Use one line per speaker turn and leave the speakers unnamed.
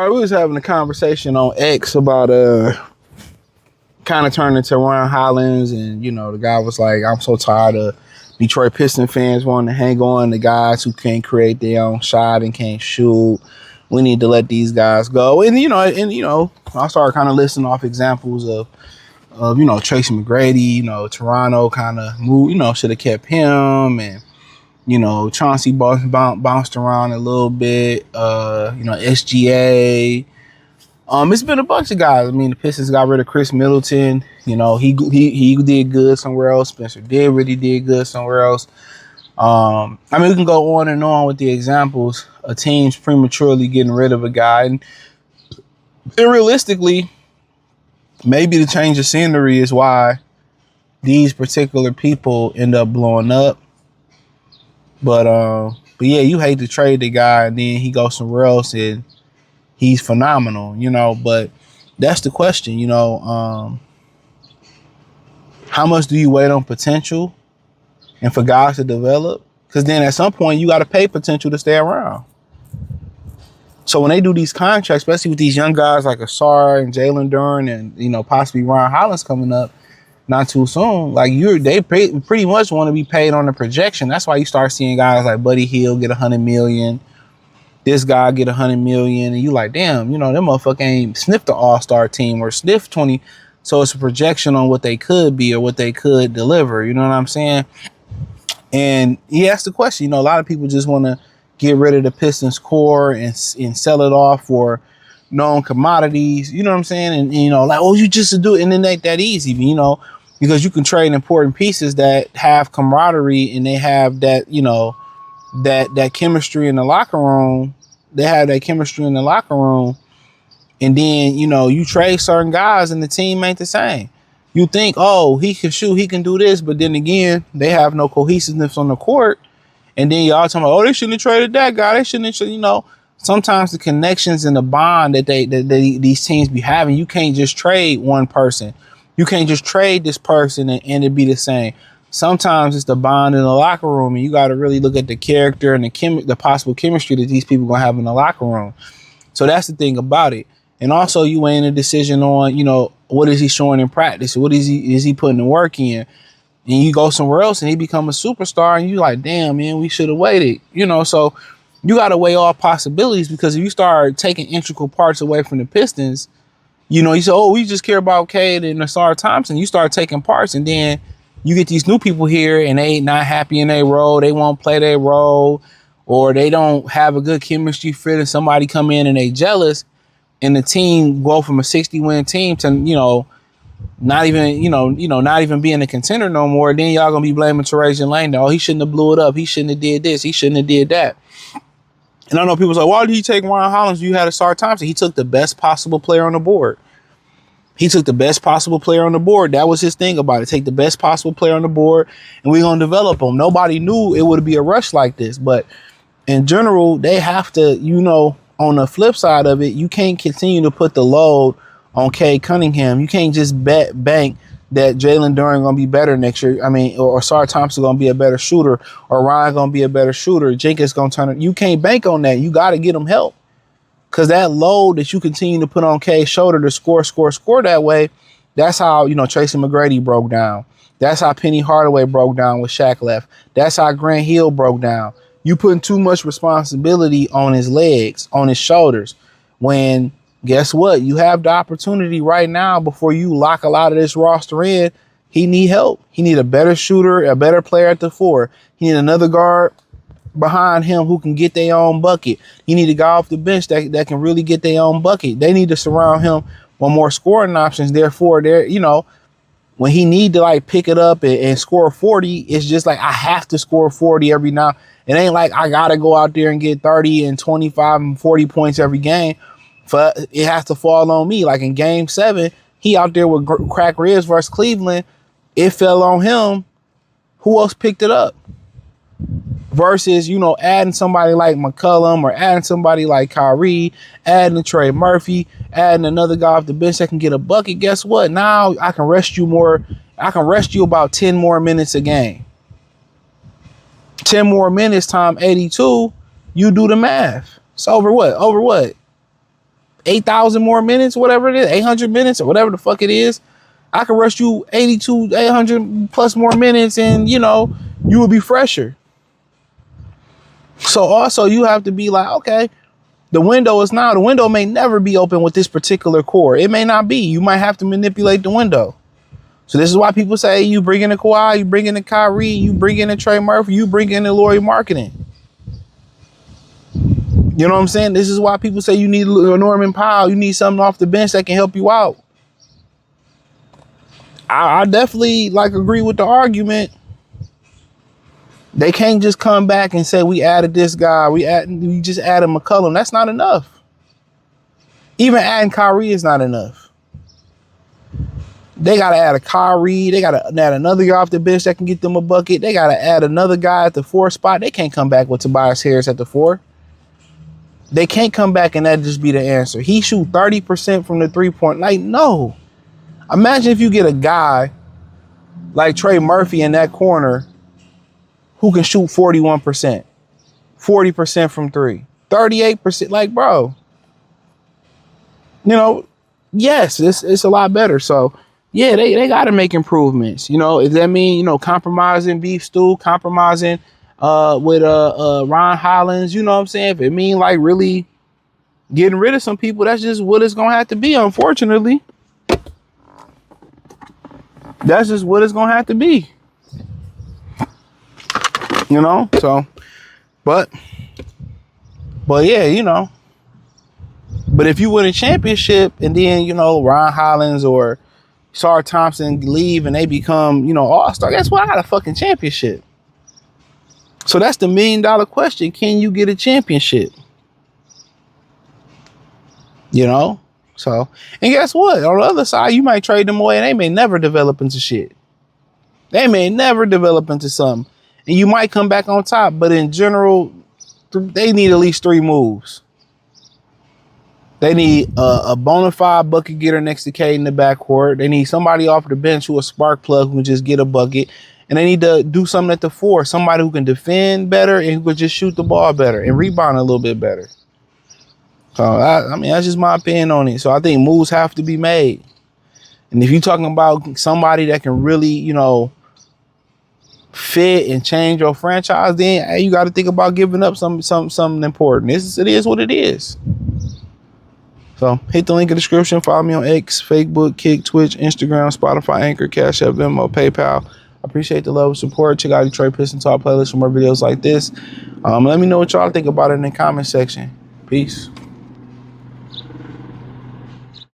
right, we was having a conversation on X about kind of turning to Ron Hollins, and the guy was like, "I'm so tired of Detroit Pistons fans wanting to hang on to guys who can't create their own shot and can't shoot. We need to let these guys go." And I started kind of listing off examples of Tracy McGrady. Toronto kind of moved, should have kept him, and Chauncey bounced around a little bit. SGA. It's been a bunch of guys. I mean, the Pistons got rid of Chris Middleton. He did good somewhere else. Spencer Dinwiddie did good somewhere else. We can go on and on with the examples of teams prematurely getting rid of a guy, and realistically, maybe the change of scenery is why these particular people end up blowing up. But yeah, you hate to trade the guy and then he goes somewhere else and he's phenomenal, but that's the question, how much do you wait on potential and for guys to develop? Because then at some point you got to pay potential to stay around. So when they do these contracts, especially with these young guys like Asar and Jalen Duren and, possibly Ron Hollins coming up not too soon, like they pretty much want to be paid on the projection. That's why you start seeing guys like Buddy Hield get $100 million. This guy get $100 million, and you like, damn, them motherfucker ain't sniffed the All-Star team or sniffed 20. So it's a projection on what they could be or what they could deliver. You know what I'm saying? And he asked the question. A lot of people just want to get rid of the Pistons core and sell it off for known commodities. You know what I'm saying? And like, oh, you just do it, and it ain't that easy. Because you can trade important pieces that have camaraderie and they have that, that chemistry in the locker room. They have that chemistry in the locker room. And then, you trade certain guys and the team ain't the same. You think, oh, he can shoot, he can do this. But then again, they have no cohesiveness on the court. And then y'all talking about, oh, they shouldn't have traded that guy. They shouldn't have, sometimes the connections and the bond that these teams be having, you can't just trade one person. You can't just trade this person and it be the same. Sometimes it's the bond in the locker room, and you got to really look at the character and the possible chemistry that these people going to have in the locker room. So that's the thing about it. And also you weighing a decision on, what is he showing in practice? What is he putting the work in? And you go somewhere else and he become a superstar and you like, damn, man, we should have waited. So you got to weigh all possibilities, because if you start taking integral parts away from the Pistons, you say, oh, we just care about Cade and Asar Thompson. You start taking parts, and then you get these new people here and they not happy in their role. They won't play their role, or they don't have a good chemistry fit, and somebody come in and they jealous, and the team go from a 60-win team to, not even being a contender no more. Then y'all gonna be blaming Therese Lane. Oh, he shouldn't have blew it up. He shouldn't have did this. He shouldn't have did that. And I know people say, why did he take Ron Hollins? You had Asar Thompson. He took the best possible player on the board. That was his thing about it. Take the best possible player on the board, and we're going to develop him. Nobody knew it would be a rush like this. But in general, they have to, on the flip side of it, you can't continue to put the load on Cade Cunningham. You can't just bank that Jalen Duren going to be better next year. Or Asar Thompson going to be a better shooter, or Ryan going to be a better shooter. Jenkins going to turn it. You can't bank on that. You got to get him help. Because that load that you continue to put on Cade's shoulder to score that way, that's how, Tracy McGrady broke down. That's how Penny Hardaway broke down with Shaq left. That's how Grant Hill broke down. You putting too much responsibility on his legs, on his shoulders, when guess what? You have the opportunity right now before you lock a lot of this roster in. He need help. He need a better shooter, a better player at the 4. He need another guard behind him who can get their own bucket. He need a guy off the bench that can really get their own bucket. They need to surround him with more scoring options. Therefore, when he need to pick it up and score 40, it's just like, I have to score 40 every now. It ain't like I got to go out there and get 30 and 25 and 40 points every game. It has to fall on me. Like in game 7, he out there with crack ribs versus Cleveland. It fell on him. Who else picked it up? Versus, adding somebody like McCollum or adding somebody like Kyrie, adding Trey Murphy, adding another guy off the bench that can get a bucket. Guess what? Now I can rest you more. I can rest you about 10 more minutes a game. 10 more minutes time 82. You do the math. It's over what? 8,000 more minutes, whatever it is, 800 minutes or whatever the fuck it is. I can rush you 800 plus more minutes and, you know, you will be fresher. So also you have to be like, okay, the window may never be open with this particular core. It may not be. You might have to manipulate the window. So this is why people say you bring in a Kawhi, you bring in a Kyrie, you bring in a Trey Murphy, you bring in a Lauri Markkanen. You know what I'm saying? This is why people say you need a Norman Powell. You need something off the bench that can help you out. I definitely agree with the argument. They can't just come back and say we added this guy. We just added McCollum. That's not enough. Even adding Kyrie is not enough. They got to add a Kyrie. They got to add another guy off the bench that can get them a bucket. They got to add another guy at the 4 spot. They can't come back with Tobias Harris at the 4. They can't come back and that just be the answer. He shoot 30% from the 3-point. No. Imagine if you get a guy like Trey Murphy in that corner who can shoot 41%, 40% from 3, 38%. Bro, you know, yes, it's a lot better. So, yeah, they got to make improvements. You know, does that mean, you know, compromising Beef Stew, compromising with Ron Hollins? You know what I'm saying? If it mean really getting rid of some people, that's just what it's going to have to be, unfortunately. That's just what it's going to have to be. You know, so, but yeah, you know, but if you win a championship and then, you know, Ron Hollins or Sar Thompson leave and they become, you know, all-star, guess what? I got a fucking championship. So that's the $1 million question. Can you get a championship? You know, so, and guess what? On the other side, you might trade them away and they may never develop into shit. They may never develop into something. And you might come back on top, but in general, they need at least 3 moves. They need a bona fide bucket getter next to Cade in the backcourt. They need somebody off the bench who a spark plug who can just get a bucket. And they need to do something at the 4. Somebody who can defend better and who can just shoot the ball better and rebound a little bit better. So, I mean, that's just my opinion on it. So I think moves have to be made. And if you're talking about somebody that can really, you know, fit and change your franchise, then hey, you got to think about giving up something important. It is what it is. So hit the link in the description. Follow me on X, Facebook, Kick, Twitch, Instagram, Spotify, Anchor, Cash App, Venmo, PayPal. I appreciate the love and support. Check out Detroit Pistons Talk playlist for more videos like this. Let me know what y'all think about it in the comment section. Peace.